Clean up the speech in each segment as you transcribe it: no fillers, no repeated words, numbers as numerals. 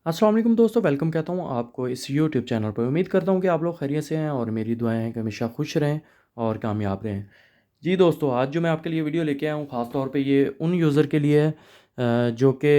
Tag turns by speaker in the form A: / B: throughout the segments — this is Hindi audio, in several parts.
A: अस्सलाम वालेकुम दोस्तों, वेलकम कहता हूँ आपको इस यूट्यूब चैनल पर। उम्मीद करता हूँ कि आप लोग खैरियत से हैं और मेरी दुआएं हैं कि हमेशा खुश रहें और कामयाब रहें। जी दोस्तों, आज जो मैं आपके लिए वीडियो लेके आया हूँ ख़ास तौर पे ये उन यूज़र के लिए है जो कि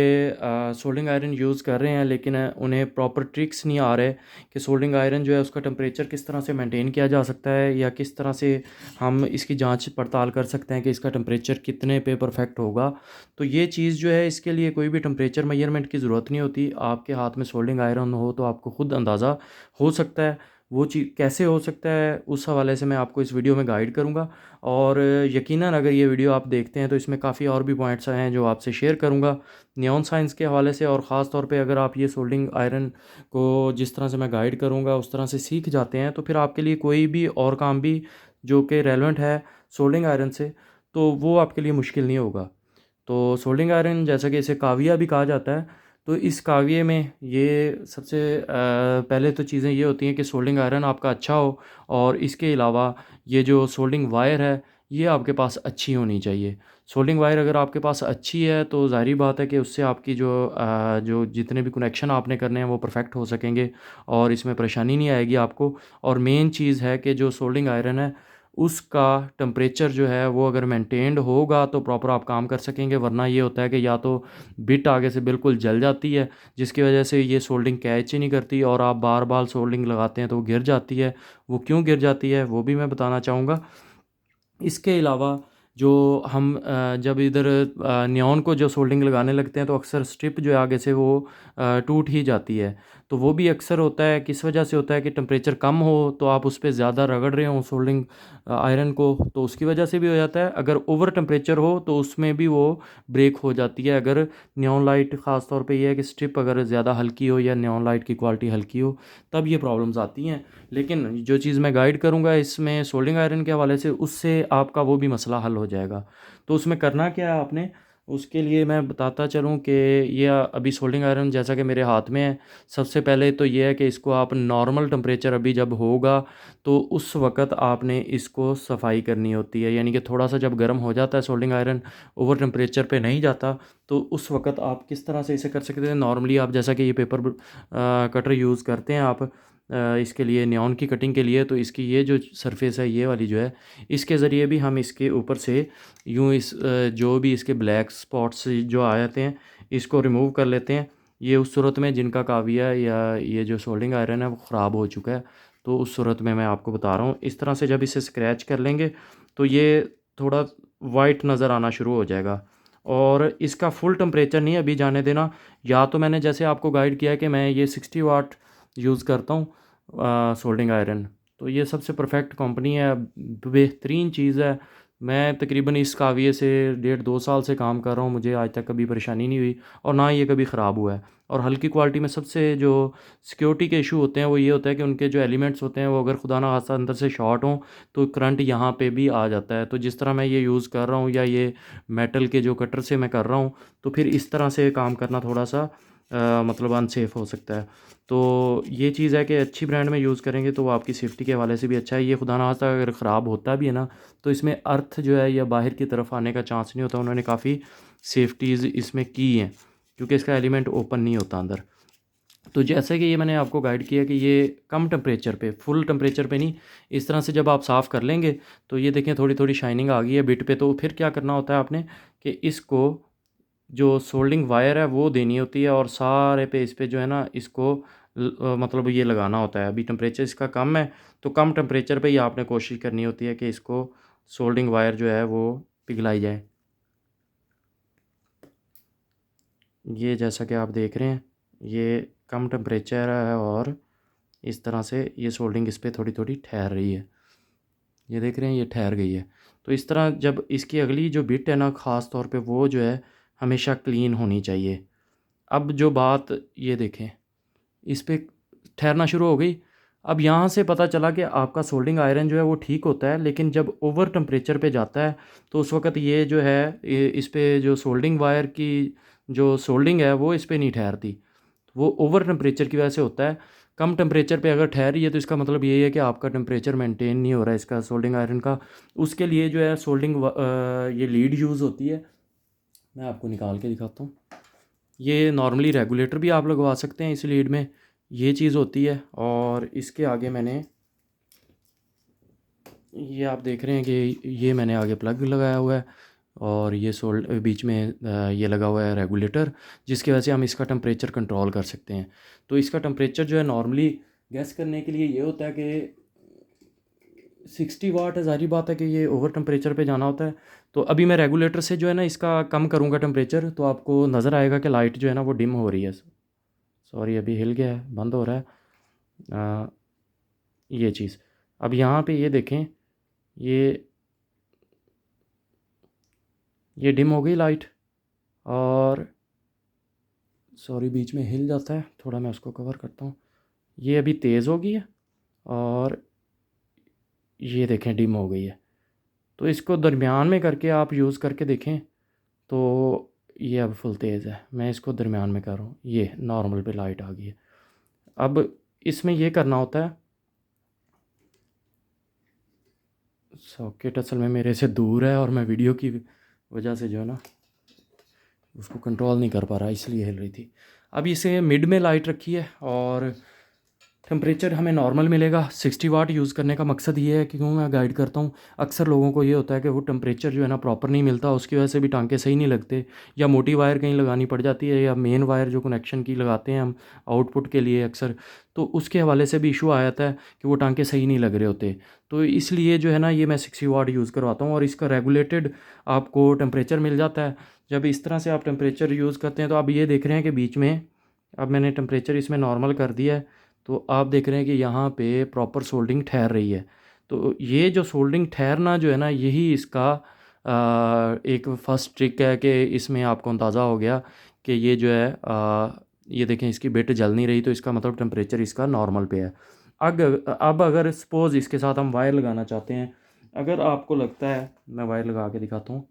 A: सोल्डिंग आयरन यूज़ कर रहे हैं, लेकिन उन्हें प्रॉपर ट्रिक्स नहीं आ रहे कि सोल्डिंग आयरन जो है उसका टेम्परेचर किस तरह से मेंटेन किया जा सकता है, या किस तरह से हम इसकी जांच पड़ताल कर सकते हैं कि इसका टेम्परेचर कितने पे परफेक्ट होगा। तो ये चीज़ जो है, इसके लिए कोई भी टेम्परेचर मेजरमेंट की ज़रूरत नहीं होती। आपके हाथ में सोल्डिंग आयरन हो तो आपको खुद अंदाज़ा हो सकता है। वो चीज़ कैसे हो सकता है, उस हवाले से मैं आपको इस वीडियो में गाइड करूँगा। और यकीनन अगर ये वीडियो आप देखते हैं तो इसमें काफ़ी और भी पॉइंट्स हैं जो आपसे शेयर करूँगा नियॉन साइंस के हवाले से। और ख़ास तौर पे अगर आप ये सोल्डिंग आयरन को जिस तरह से मैं गाइड करूँगा उस तरह से सीख जाते हैं, तो फिर आपके लिए कोई भी और काम भी जो कि रेलेवेंट है सोल्डिंग आयरन से, तो वो आपके लिए मुश्किल नहीं होगा। तो सोल्डिंग आयरन, जैसा कि इसे काविया भी कहा जाता है, तो इस काविये में ये सबसे पहले तो चीज़ें ये होती हैं कि सोल्डिंग आयरन आपका अच्छा हो, और इसके अलावा ये जो सोल्डिंग वायर है ये आपके पास अच्छी होनी चाहिए। सोल्डिंग वायर अगर आपके पास अच्छी है तो ज़ाहिर बात है कि उससे आपकी जो जितने भी कनेक्शन आपने करने हैं वो परफेक्ट हो सकेंगे और इसमें परेशानी नहीं आएगी आपको। और मेन चीज़ है कि जो सोल्डिंग आयरन है उसका टेम्परेचर जो है वो अगर मेंटेन्ड होगा तो प्रॉपर आप काम कर सकेंगे, वरना ये होता है कि या तो बिट आगे से बिल्कुल जल जाती है जिसकी वजह से ये सोल्डिंग कैच ही नहीं करती, और आप बार बार सोल्डिंग लगाते हैं तो वो गिर जाती है। वो क्यों गिर जाती है वो भी मैं बताना चाहूँगा। इसके अलावा जो हम जब इधर नियॉन को जो सोल्डिंग लगाने लगते हैं तो अक्सर स्ट्रिप जो है आगे से वो टूट ही जाती है। तो वो भी अक्सर होता है, किस वजह से होता है कि टेम्परेचर कम हो तो आप उस पे ज़्यादा रगड़ रहे हो सोल्डिंग आयरन को, तो उसकी वजह से भी हो जाता है। अगर ओवर टेम्परेचर हो तो उसमें भी वो ब्रेक हो जाती है। अगर नियॉन लाइट, ख़ास तौर पे ये है कि स्ट्रिप अगर ज़्यादा हल्की हो या नियॉन लाइट की क्वालिटी हल्की हो, तब ये प्रॉब्लम्स आती हैं। लेकिन जो चीज़ मैं गाइड करूँगा इसमें सोल्डिंग आयरन के हवाले से, उससे आपका वो भी मसला हल हो जाएगा। तो उसमें करना क्या है आपने, उसके लिए मैं बताता चलूँ कि ये अभी सोल्डिंग आयरन जैसा कि मेरे हाथ में है। सबसे पहले तो ये है कि इसको आप नॉर्मल टेम्परेचर अभी जब होगा तो उस वक़्त आपने इसको सफाई करनी होती है, यानी कि थोड़ा सा जब गर्म हो जाता है सोल्डिंग आयरन, ओवर टेम्परेचर पे नहीं जाता, तो उस वक़्त आप किस तरह से इसे कर सकते हैं। नॉर्मली आप जैसा कि ये पेपर कटर यूज़ करते हैं आप इसके लिए, नियॉन की कटिंग के लिए, तो इसकी ये जो सरफेस है ये वाली जो है, इसके ज़रिए भी हम इसके ऊपर से यूँ जो भी इसके ब्लैक स्पॉट्स जो आ जाते हैं इसको रिमूव कर लेते हैं। ये उस सूरत में जिनका काविया या ये जो सोल्डिंग आयरन है वो ख़राब हो चुका है, तो उस सूरत में मैं आपको बता रहा हूँ। इस तरह से जब इसे स्क्रैच कर लेंगे तो ये थोड़ा वाइट नज़र आना शुरू हो जाएगा। और इसका फुल टेम्परेचर नहीं अभी जाने देना। या तो मैंने जैसे आपको गाइड किया है कि मैं ये 60 वाट यूज़ करता हूँ सोल्डिंग आयरन, तो ये सबसे परफेक्ट कंपनी है, बेहतरीन चीज़ है। मैं तकरीबन इस काविये से 1.5 2 साल से काम कर रहा हूँ, मुझे आज तक कभी परेशानी नहीं हुई और ना ये कभी ख़राब हुआ है। और हल्की क्वालिटी में सबसे जो सिक्योरिटी के इशू होते हैं वो ये होता है कि उनके जो एलिमेंट्स होते हैं वो अगर खुदा ना खास्ता अंदर से शॉर्ट हों तो करंट यहाँ पे भी आ जाता है। तो जिस तरह मैं ये यूज़ कर रहा हूँ या ये मेटल के जो कटर से मैं कर रहा हूँ, तो फिर इस तरह से काम करना थोड़ा सा मतलब अनसेफ़ हो सकता है। तो ये चीज़ है कि अच्छी ब्रांड में यूज़ करेंगे तो वो आपकी सेफ्टी के हवाले से भी अच्छा है। ये खुदा ना खास्ता अगर ख़राब होता भी है ना, तो इसमें अर्थ जो है या बाहर की तरफ आने का चांस नहीं होता। उन्होंने काफ़ी सेफ्टीज़ इसमें की हैं क्योंकि इसका एलिमेंट ओपन नहीं होता अंदर। तो जैसे कि ये मैंने आपको गाइड किया कि ये कम टेम्परेचर पे, फुल टेम्परेचर पे नहीं, इस तरह से जब आप साफ़ कर लेंगे तो ये देखें थोड़ी थोड़ी शाइनिंग आ गई है बिट पे। तो फिर क्या करना होता है आपने कि इसको जो सोल्डिंग वायर है वो देनी होती है और सारे पे इस पे जो है ना इसको मतलब ये लगाना होता है। अभी टेम्परेचर इसका कम है तो कम टेम्परेचर पे ही आपने कोशिश करनी होती है कि इसको सोल्डिंग वायर जो है वो पिघलाई जाए। ये जैसा कि आप देख रहे हैं ये कम टेम्परेचर है और इस तरह से ये सोल्डिंग इस पे थोड़ी थोड़ी ठहर रही है। ये देख रहे हैं ये ठहर गई है। तो इस तरह जब इसकी अगली जो बिट है ना, ख़ास तौर पे वो जो है हमेशा क्लीन होनी चाहिए। अब जो बात ये देखें, इस पे ठहरना शुरू हो गई। अब यहाँ से पता चला कि आपका सोल्डिंग आयरन जो है वो ठीक होता है, लेकिन जब ओवर टेम्परेचर पे जाता है तो उस वक़्त ये जो है इस पे जो सोल्डिंग वायर की जो सोल्डिंग है वो इस पे नहीं ठहरती। वो ओवर टेम्परेचर की वजह से होता है। कम टेम्परेचर पे अगर ठहर रही है तो इसका मतलब यही है कि आपका टेम्परेचर मेंटेन नहीं हो रहा है इसका सोल्डिंग आयरन का। उसके लिए जो है ये लीड यूज़ होती है। मैं आपको निकाल के दिखाता हूँ। ये नॉर्मली रेगुलेटर भी आप लगवा सकते हैं इस लीड में, ये चीज़ होती है। और इसके आगे मैंने ये आप देख रहे हैं कि ये मैंने आगे प्लग लगाया हुआ है और ये बीच में ये लगा हुआ है रेगुलेटर, जिसकी वजह से हम इसका टेम्परेचर कंट्रोल कर सकते हैं। तो इसका टेम्परेचर जो है नॉर्मली गैस करने के लिए ये होता है कि 60 वाट है, ज़ाहिर बात है कि ये ओवर टेम्परेचर पे जाना होता है। तो अभी मैं रेगुलेटर से जो है ना इसका कम करूँगा टेम्परेचर, तो आपको नज़र आएगा कि लाइट जो है ना वो डिम हो रही है। सॉरी अभी हिल गया है, बंद हो रहा है ये चीज़। अब यहाँ पे ये देखें, ये ये डिम हो गई लाइट, और सॉरी बीच में हिल जाता है थोड़ा, मैं उसको कवर करता हूँ। ये अभी तेज़ हो गई है और ये देखें डिम हो गई है। तो इसको दरमियान में करके आप यूज़ करके देखें, तो ये अब फुल तेज़ है। मैं इसको दरमियान में कर रहा हूँ, ये नॉर्मल पे लाइट आ गई है। अब इसमें ये करना होता है, सॉकेट असल में मेरे से दूर है और मैं वीडियो की वजह से जो है ना उसको कंट्रोल नहीं कर पा रहा, इसलिए हिल रही थी। अब इसे मिड में लाइट रखी है और टेम्परेचर हमें नॉर्मल मिलेगा। 60 वाट यूज़ करने का मकसद ये है कि क्यों मैं गाइड करता हूँ, अक्सर लोगों को ये होता है कि वो टेम्परेचर जो है ना प्रॉपर नहीं मिलता, उसकी वजह से भी टांके सही नहीं लगते, या मोटी वायर कहीं लगानी पड़ जाती है, या मेन वायर जो कनेक्शन की लगाते हैं हम आउटपुट के लिए अक्सर, तो उसके हवाले से भी इशू आ जाता है कि वो टांके सही नहीं लग रहे होते। तो इसलिए जो है ना ये मैं 60 वाट यूज़ करवाता हूँ और इसका रेगुलेटेड आपको टेम्परेचर मिल जाता है। जब इस तरह से आप टेम्परेचर यूज़ करते हैं तो आप ये देख रहे हैं कि बीच में अब मैंने टेम्परेचर इसमें नॉर्मल कर दिया है, तो आप देख रहे हैं कि यहाँ पे प्रॉपर सोल्डिंग ठहर रही है। तो ये जो सोल्डिंग ठहरना जो है ना, यही इसका एक फ़र्स्ट ट्रिक है कि इसमें आपको अंदाज़ा हो गया कि ये जो है ये देखें इसकी बिट जल नहीं रही, तो इसका मतलब टेम्परेचर इसका नॉर्मल पे है। अब अगर सपोज़ इसके साथ हम वायर लगाना चाहते हैं, अगर आपको लगता है, मैं वायर लगा के दिखाता हूँ,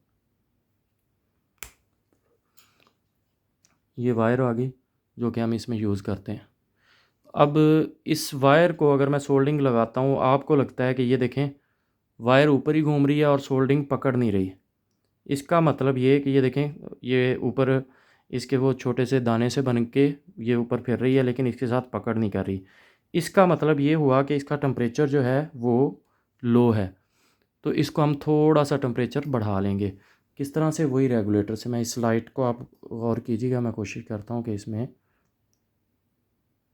A: ये वायर आ गई जो कि हम इसमें यूज़ करते हैं। अब इस वायर को अगर मैं सोल्डिंग लगाता हूँ, आपको लगता है कि ये देखें वायर ऊपर ही घूम रही है और सोल्डिंग पकड़ नहीं रही। इसका मतलब ये है कि ये देखें, ये ऊपर इसके वो छोटे से दाने से बन के ये ऊपर फिर रही है, लेकिन इसके साथ पकड़ नहीं कर रही। इसका मतलब ये हुआ कि इसका टेम्परेचर जो है वो लो है। तो इसको हम थोड़ा सा टेम्परेचर बढ़ा लेंगे। किस तरह से? वही रेगुलेटर से। मैं इस लाइट को आप गौर कीजिएगा, मैं कोशिश करता हूँ कि इसमें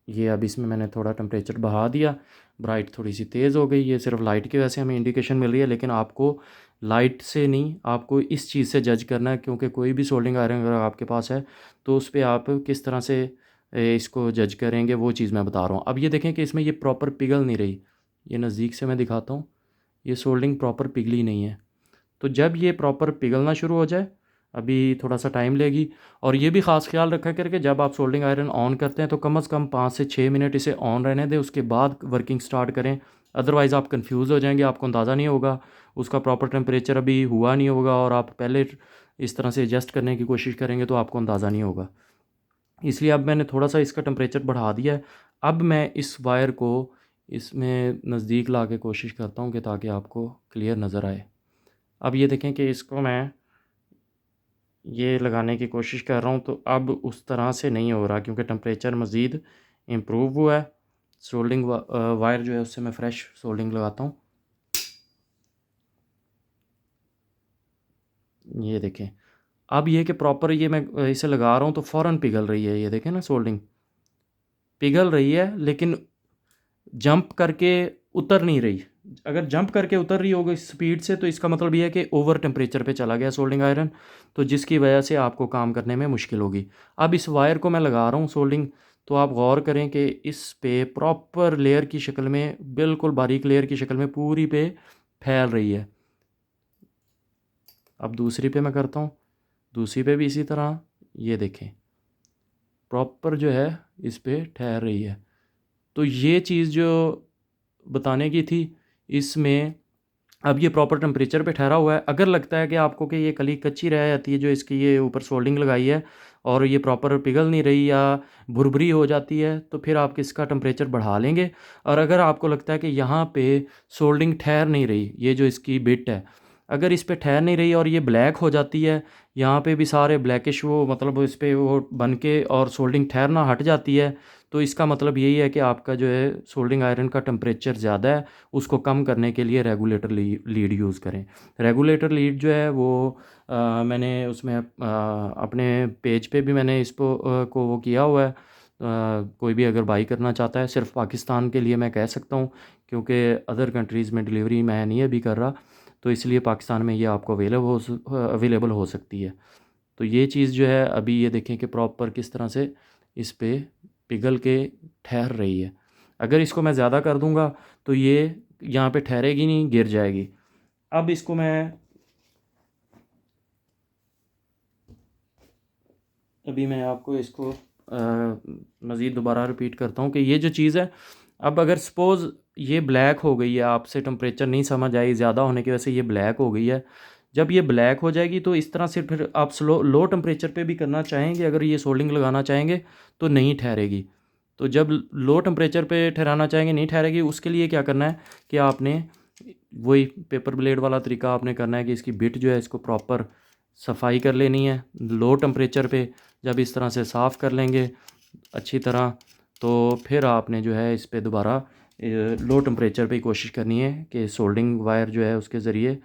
A: ये अब इसमें मैंने थोड़ा टेम्परेचर बढ़ा दिया, ब्राइट थोड़ी सी तेज़ हो गई। ये सिर्फ लाइट की वजह से हमें इंडिकेशन मिल रही है, लेकिन आपको लाइट से नहीं, आपको इस चीज़ से जज करना है, क्योंकि कोई भी सोल्डिंग आयरन अगर आपके पास है तो उस पे आप किस तरह से इसको जज करेंगे, वो चीज़ मैं बता रहा हूँ। अब ये देखें कि इसमें ये प्रॉपर पिघल नहीं रही। ये नज़दीक से मैं दिखाता हूँ, ये सोल्डिंग प्रॉपर पिघली नहीं है। तो जब ये प्रॉपर पिघलना शुरू हो जाए, अभी थोड़ा सा टाइम लेगी। और ये भी ख़ास ख्याल रखा करके जब आप सोल्डिंग आयरन ऑन करते हैं तो कम से कम 5 से 6 मिनट इसे ऑन रहने दें, उसके बाद वर्किंग स्टार्ट करें। अदरवाइज़ आप कंफ्यूज हो जाएंगे, आपको अंदाज़ा नहीं होगा, उसका प्रॉपर टेम्परेचर अभी हुआ नहीं होगा और आप पहले इस तरह से एडजस्ट करने की कोशिश करेंगे तो आपको अंदाज़ा नहीं होगा। इसलिए अब मैंने थोड़ा सा इसका टेम्परेचर बढ़ा दिया है। अब मैं इस वायर को इसमें नज़दीक ला के कोशिश करता हूँ कि ताकि आपको क्लियर नज़र आए। अब ये देखें कि इसको मैं ये लगाने की कोशिश कर रहा हूँ, तो अब उस तरह से नहीं हो रहा, क्योंकि टेम्परेचर मज़ीद इम्प्रूव हुआ है। सोल्डिंग वायर जो है उससे मैं फ़्रेश सोल्डिंग लगाता हूँ। ये देखें, अब ये कि प्रॉपर ये मैं इसे लगा रहा हूँ तो फ़ौरन पिघल रही है। ये देखें ना, सोल्डिंग पिघल रही है, लेकिन जंप करके उतर नहीं रही। अगर जंप करके उतर रही होगी स्पीड से, तो इसका मतलब ये है कि ओवर टेम्परेचर पे चला गया सोल्डिंग आयरन, तो जिसकी वजह से आपको काम करने में मुश्किल होगी। अब इस वायर को मैं लगा रहा हूँ सोल्डिंग, तो आप गौर करें कि इस पे प्रॉपर लेयर की शक्ल में, बिल्कुल बारीक लेयर की शक्ल में पूरी पे फैल रही है। अब दूसरी पे मैं करता हूँ, दूसरी पे भी इसी तरह, ये देखें प्रॉपर जो है इस पे ठहर रही है। तो ये चीज़ जो बताने की थी, इसमें अब ये प्रॉपर टेम्परेचर पे ठहरा हुआ है। अगर लगता है कि आपको कि ये कली कच्ची रह जाती है, जो इसकी ये ऊपर सोल्डिंग लगाई है और ये प्रॉपर पिघल नहीं रही या भुरभुरी हो जाती है, तो फिर आप इसका टेम्परेचर बढ़ा लेंगे। और अगर आपको लगता है कि यहाँ पे सोल्डिंग ठहर नहीं रही, ये जो इसकी बिट है, अगर इस पे ठहर नहीं रही और ये ब्लैक हो जाती है यहाँ पे भी सारे ब्लैकिश वो मतलब इस पे वो बन के और सोल्डिंग ठहरना हट जाती है। तो इसका मतलब यही है कि आपका जो है सोल्डिंग आयरन का टेम्परेचर ज़्यादा है, उसको कम करने के लिए रेगुलेटर लीड यूज़ करें। रेगुलेटर लीड जो है वो मैंने उसमें अपने पेज पे भी मैंने इसको को वो किया हुआ है। कोई भी अगर बाई करना चाहता है, सिर्फ पाकिस्तान के लिए मैं कह सकता हूँ, क्योंकि अदर कंट्रीज़ में डिलीवरी मैं नहीं अभी कर रहा, तो इसलिए पाकिस्तान में ये आपको अवेलेबल हो सकती है। तो ये चीज़ जो है अभी ये देखें कि प्रॉपर किस तरह से इस पे पिघल के ठहर रही है। अगर इसको मैं ज़्यादा कर दूंगा तो ये यहाँ पे ठहरेगी नहीं, गिर जाएगी। अब इसको मैं अभी मैं आपको इसको मज़ीद दोबारा रिपीट करता हूँ कि ये जो चीज़ है, अब अगर सपोज़ ये ब्लैक हो गई है, आपसे टेम्परेचर नहीं समझ आई, ज़्यादा होने की वजह से ये ब्लैक हो गई है। जब ये ब्लैक हो जाएगी तो इस तरह से फिर आप लो टेम्परेचर पे भी करना चाहेंगे, अगर ये सोल्डिंग लगाना चाहेंगे तो नहीं ठहरेगी। तो जब लो टेम्परेचर पे ठहराना चाहेंगे नहीं ठहरेगी, उसके लिए क्या करना है कि आपने वही पेपर ब्लेड वाला तरीका आपने करना है कि इसकी बिट जो है इसको प्रॉपर सफाई कर लेनी है लो टेम्परेचर पे। जब इस तरह से साफ़ कर लेंगे अच्छी तरह, तो फिर आपने जो है इस पे दोबारा लो टेम्परेचर पे ही कोशिश करनी है कि सोल्डिंग वायर जो है उसके ज़रिए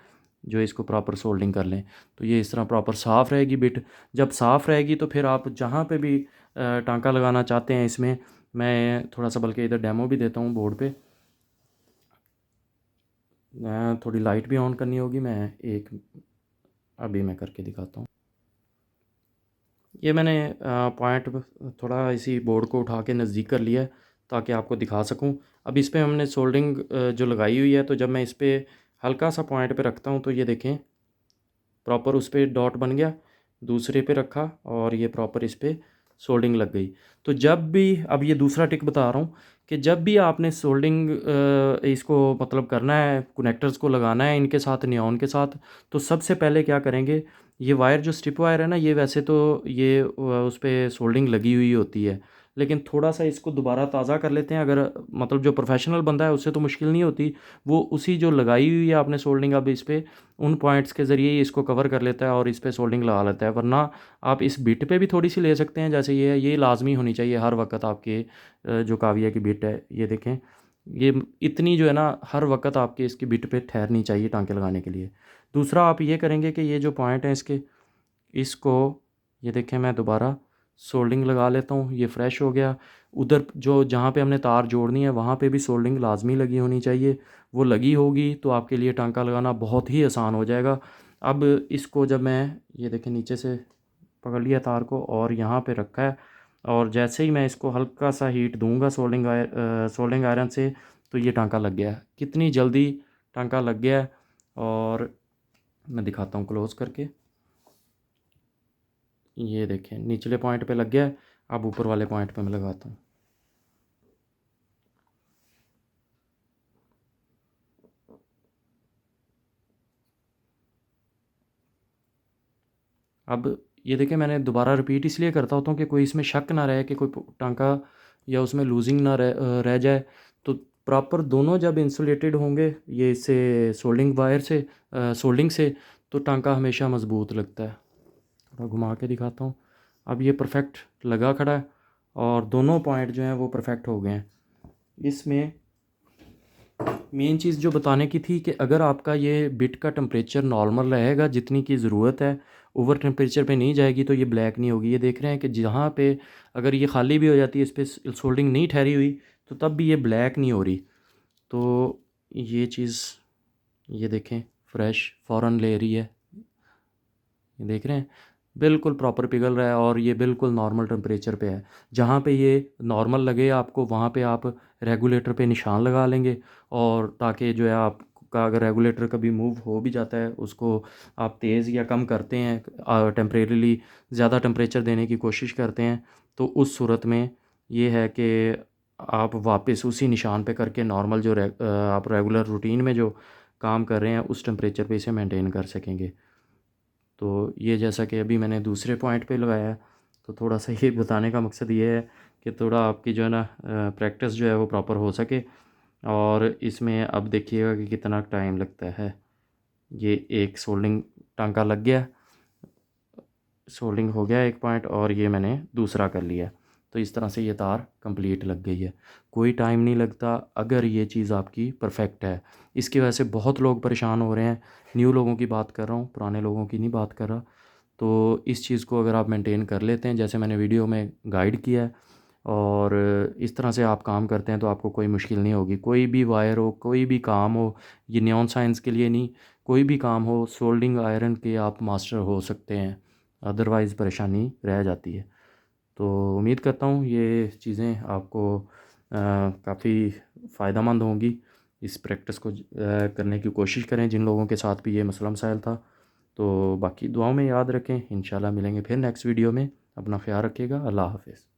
A: जो इसको प्रॉपर सोल्डिंग कर लें। तो ये इस तरह प्रॉपर साफ़ रहेगी बिट। जब साफ़ रहेगी तो फिर आप जहाँ पे भी टांका लगाना चाहते हैं इसमें, मैं थोड़ा सा बल्कि इधर डेमो भी देता हूँ बोर्ड पे। थोड़ी लाइट भी ऑन करनी होगी, मैं एक अभी मैं करके दिखाता हूँ। ये मैंने पॉइंट थोड़ा इसी बोर्ड को उठा के नज़दीक कर लिया है ताकि आपको दिखा सकूं। अब इस पे हमने सोल्डिंग जो लगाई हुई है, तो जब मैं इस पे हल्का सा पॉइंट पे रखता हूं तो ये देखें प्रॉपर उस पर डॉट बन गया। दूसरे पे रखा और ये प्रॉपर इस पे सोल्डिंग लग गई। तो जब भी, अब ये दूसरा टिक बता रहा हूँ कि जब भी आपने सोल्डिंग इसको मतलब करना है, कनेक्टर्स को लगाना है इनके साथ, नियॉन के साथ, तो सबसे पहले क्या करेंगे, ये वायर जो स्ट्रिप वायर है ना, ये वैसे तो ये उस पर सोल्डिंग लगी हुई होती है, लेकिन थोड़ा सा इसको दोबारा ताज़ा कर लेते हैं। अगर मतलब जो प्रोफेशनल बंदा है उससे तो मुश्किल नहीं होती, वो उसी जो लगाई हुई है आपने सोल्डिंग, अब इस पर उन पॉइंट्स के ज़रिए ही इसको कवर कर लेता है और इस पे सोल्डिंग लगा लेता है। वरना आप इस बिट पे भी थोड़ी सी ले सकते हैं, जैसे ये है, ये लाजमी होनी चाहिए हर वक्त आपके जो काविया की बिट है, ये देखें, ये इतनी जो है ना हर वक्त आपके इसकी बिट पे ठहरनी चाहिए टांके लगाने के लिए। दूसरा आप ये करेंगे कि ये जो पॉइंट है इसके, इसको ये देखें मैं दोबारा सोल्डिंग लगा लेता हूँ, ये फ्रेश हो गया। उधर जो जहाँ पे हमने तार जोड़नी है वहाँ पे भी सोल्डिंग लाजमी लगी होनी चाहिए। वो लगी होगी तो आपके लिए टांका लगाना बहुत ही आसान हो जाएगा। अब इसको जब मैं ये देखें नीचे से पकड़ लिया तार को और यहाँ पे रखा है, और जैसे ही मैं इसको हल्का सा हीट दूंगा सोल्डिंग आयरन से, तो ये टांका लग गया है। कितनी जल्दी टांका लग गया है, और मैं दिखाता हूँ क्लोज़ करके। ये देखें निचले पॉइंट पे लग गया है। अब ऊपर वाले पॉइंट पे मैं लगाता हूँ। अब ये देखें, मैंने दोबारा रिपीट इसलिए करता होता हूँ कि कोई इसमें शक ना रहे कि कोई टांका या उसमें लूजिंग ना रह जाए। तो प्रॉपर दोनों जब इंसुलेटेड होंगे ये इससे सोल्डिंग वायर से, सोल्डिंग से, तो टांका हमेशा मज़बूत लगता है। थोड़ा घुमा के दिखाता हूँ। अब ये परफेक्ट लगा खड़ा है और दोनों पॉइंट जो हैं वो परफेक्ट हो गए हैं। इसमें मेन चीज़ जो बताने की थी कि अगर आपका ये बिट का टेम्परेचर नॉर्मल रहेगा जितनी की ज़रूरत है, ओवर टेम्परेचर पे नहीं जाएगी, तो ये ब्लैक नहीं होगी। ये देख रहे हैं कि जहाँ पे अगर ये खाली भी हो जाती है, इस पर सोल्डिंग नहीं ठहरी हुई, तो तब भी ये ब्लैक नहीं हो रही। तो ये चीज़ ये देखें फ्रेश फ़ौरन ले रही है, ये देख रहे हैं बिल्कुल प्रॉपर पिघल रहा है और ये बिल्कुल नॉर्मल टेम्परेचर पे है। जहाँ पे ये नॉर्मल लगे आपको, वहाँ पे आप रेगुलेटर पे निशान लगा लेंगे, और ताकि जो है आपका अगर रेगुलेटर कभी मूव हो भी जाता है, उसको आप तेज़ या कम करते हैं, टेम्परेरीली ज़्यादा टेम्परेचर देने की कोशिश करते हैं, तो उस सूरत में ये है कि आप वापस उसी निशान पे करके नॉर्मल जो आप रेगुलर रूटीन में जो काम कर रहे हैं उस टेम्परेचर पे इसे मेंटेन कर सकेंगे। तो ये जैसा कि अभी मैंने दूसरे पॉइंट पे लगाया है, तो थोड़ा सा ये बताने का मकसद ये है कि थोड़ा आपकी जो है ना प्रैक्टिस जो है वो प्रॉपर हो सके। और इसमें अब देखिएगा कि कितना टाइम लगता है। ये एक सोल्डिंग टांका लग गया, सोल्डिंग हो गया एक पॉइंट और ये मैंने दूसरा कर लिया। तो इस तरह से ये तार कंप्लीट लग गई है। कोई टाइम नहीं लगता अगर ये चीज़ आपकी परफेक्ट है। इसकी वजह से बहुत लोग परेशान हो रहे हैं। न्यू लोगों की बात कर रहा हूँ, पुराने लोगों की नहीं बात कर रहा। तो इस चीज़ को अगर आप मेंटेन कर लेते हैं जैसे मैंने वीडियो में गाइड किया है और इस तरह से आप काम करते हैं तो आपको कोई मुश्किल नहीं होगी। कोई भी वायर हो, कोई भी काम हो, ये नियॉन साइंस के लिए नहीं, कोई भी काम हो, सोल्डिंग आयरन के आप मास्टर हो सकते हैं। अदरवाइज़ परेशानी रह जाती है। तो उम्मीद करता हूँ ये चीज़ें आपको काफ़ी फ़ायदेमंद होंगी। इस प्रैक्टिस को करने की कोशिश करें जिन लोगों के साथ भी ये मसला मसाइल था। तो बाकी दुआओं में याद रखें। इंशाल्लाह मिलेंगे फिर नेक्स्ट वीडियो में। अपना ख्याल रखिएगा। अल्लाह हाफ़िज़।